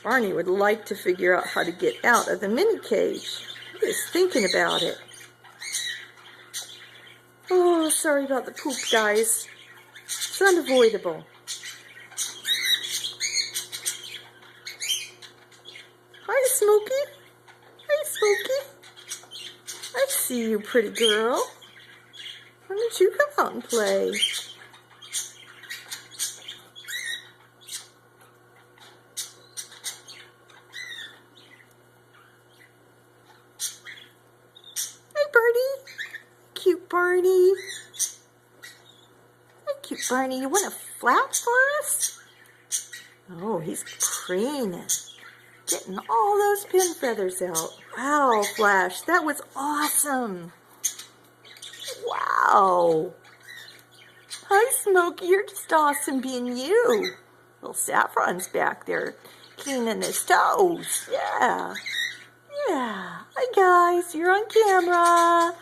Barney would like to figure out how to get out of the mini cage. He is thinking about it. Oh, sorry about the poop, guys. It's unavoidable. Hi, Smokey. Hi, Smokey. I see you, pretty girl. Why don't you come out and play? Hi, Barney. Cute Barney. Hi, cute Barney. You want a flap for us? Oh, he's preening. Getting all those pin feathers out. Wow, Flash, that was awesome. Wow. Hi, Smokey, you're just awesome being you. Little Saffron's back there cleaning his toes. Yeah. Yeah. Hi, guys, you're on camera.